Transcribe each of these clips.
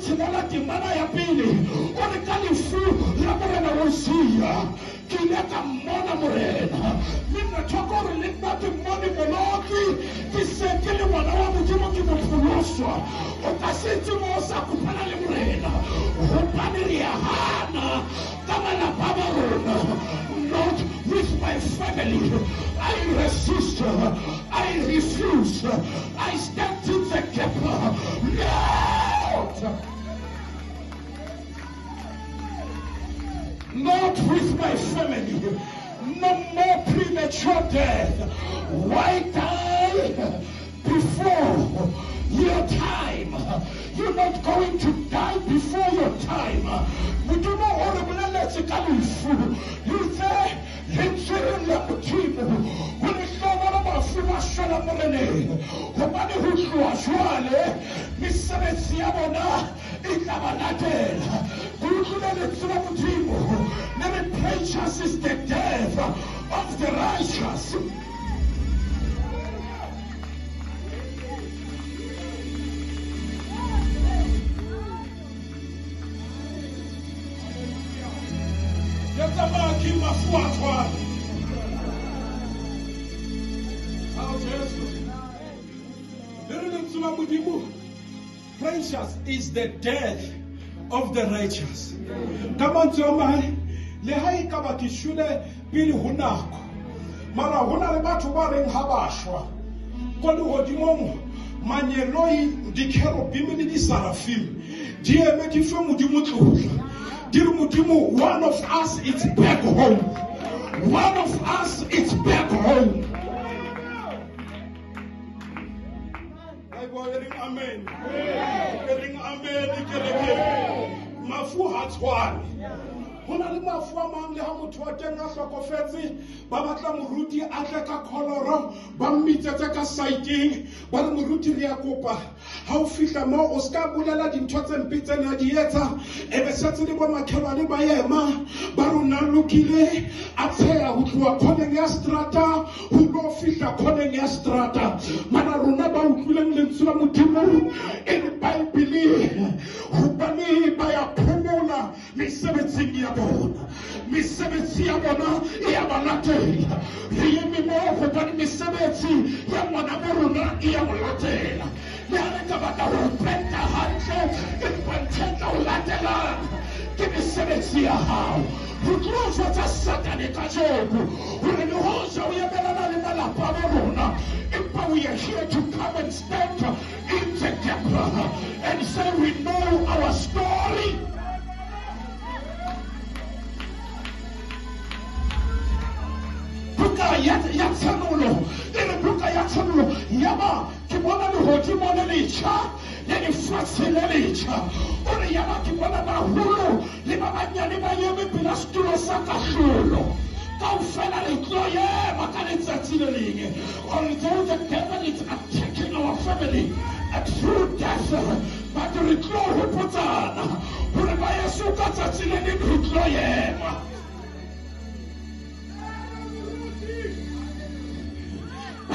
tshelela temana ya pele o re ka lefu la morena o sia ke ile ka mmona morena le nthoko re le nna ke mmone molodi ke se ke le ngwana wa modimo ke mopholoswa o ka se itse mo sa kopana le morena gopane re ya hana ka malapa a rona not with my family. I resist, I refuse, I stand in the gap. Not with my family. No more premature death. Why die before your time? You're not going to die before your time. We do not want to let it come. You say, let's say, let the team. When it's not about Fumashana Morene, Homani Hushua, Miss Siabona, Ikabanate, let it precious is the death of the righteous. Precious is the death of the righteous. Come on, Tomai. Lehai kabaki shule bili hunako. Mara huna le batho ba reng habashwa. Koni hodimo manyeloi dikero bimili di sarafim. Dieme di fwe mudimu tlotla. One of us is back home. One of us is back home. Amen. Amen. Mafu hatwani. Hona le mafu a mang le ha motho wa teng a hlokofetse ba batla moruti a tle ka kholoro ba mmitsetse ka siting ba le moruti le ya kopa ha o fihla mo o ska bulela dintho tse mpitse na di etsa e be setse le bo makhelwane ba yema ba rona lokile a tsheya ho tloa khoneng ya strata ho lo fihla khoneng ya strata mana rona ba utlwileng lentswe la modimo e le Bible ho bane ba ya phomola mesebetsing ya bona mesebetsi ya bona ya balatela re eme mo ho bane mesebetsi ya ngwana mo rona ya molatela le ha re ka batla ho penta hantle e bontshetswa ho latela ke mesebetsi ya hao ho tlosa tsa satane ka jeko hore le hoja o emelana le malapa a rona empa we are here to come and stand in the gap and say we know our story. Buka ya tsanulo ele buka ya tsanulo yaba ke bona le hodimo le lecha le lefatshe le lecha ore yaba ke bona baholo le ba banyane ba yeme pela stulo sa kahlolo kaofela le tloye maka letsatsi le leng although the devil is attacking our family at through death but re tlo hopotsana hore ba yesu ka tsatsi le leng re tloyema.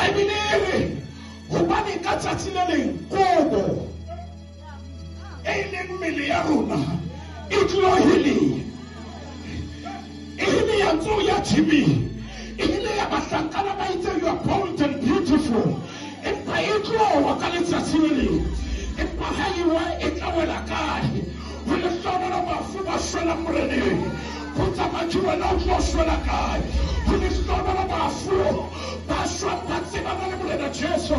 I believe hobane ka tsatsi le leng kobo e leng mmele ya rona e tlo hili e ya ntso ya Jimmy e ya bahlankana ba itse you are bold and beautiful empa e tlo wa ka letsatsi le leng empa ha iwa e tla wela kae ho le hlona la mafu ba shwela moreneng ho tsamaya wena o tlo shwela kae ho le hlona la mafu ba shwa ba tseba le morena Jesu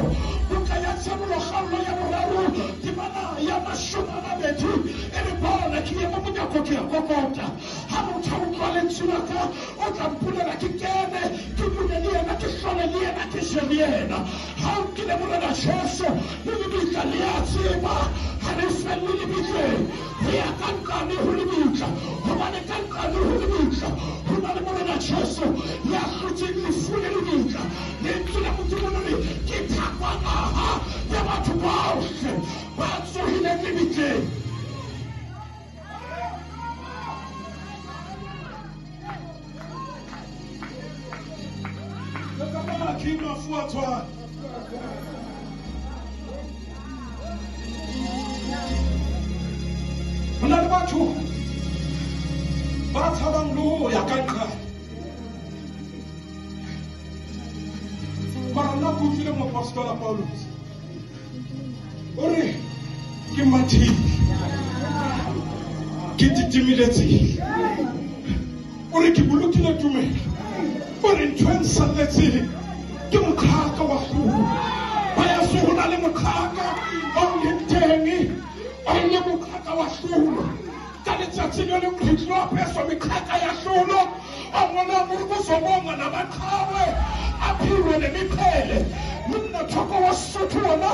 buka ya tsamolo khallo ya moraro dimana ya mashona a mabedi e re bona ke ya mo nyako ke ya kokota ha motho o tla le tsulaka o tla mpulela ke kene ke bunele yena ke hlole le yena ke sheliena ha o ke le morena Jesu le bitla le ya tseba ha re felle le bitla ya kankane ho le bitla ho ba le kankane ho le bitla ho na le morena Jesu ya khutse le fule le bitla le tsela mo tsona ke thakwa aha ya batho bao ba tsohile le bitla. King of water. batho ba tshabang le ho ya ka nqa mara nna ke utlwile moapostola Paulus o re ke mathile ke titimiletseng o re ke bolokile tumelo o re ntho e nsalletseng ke moqhaka wa kgoho ba ya se ho na le moqhaka o leng teng o le moqhaka wa hlolo ka letsatsi le leng re tlo apeswa meqhaka ya hlolo o ngwana morubuso mo ngwana ba qhawe a philwe le mephele monna thoko wa Sesotho wona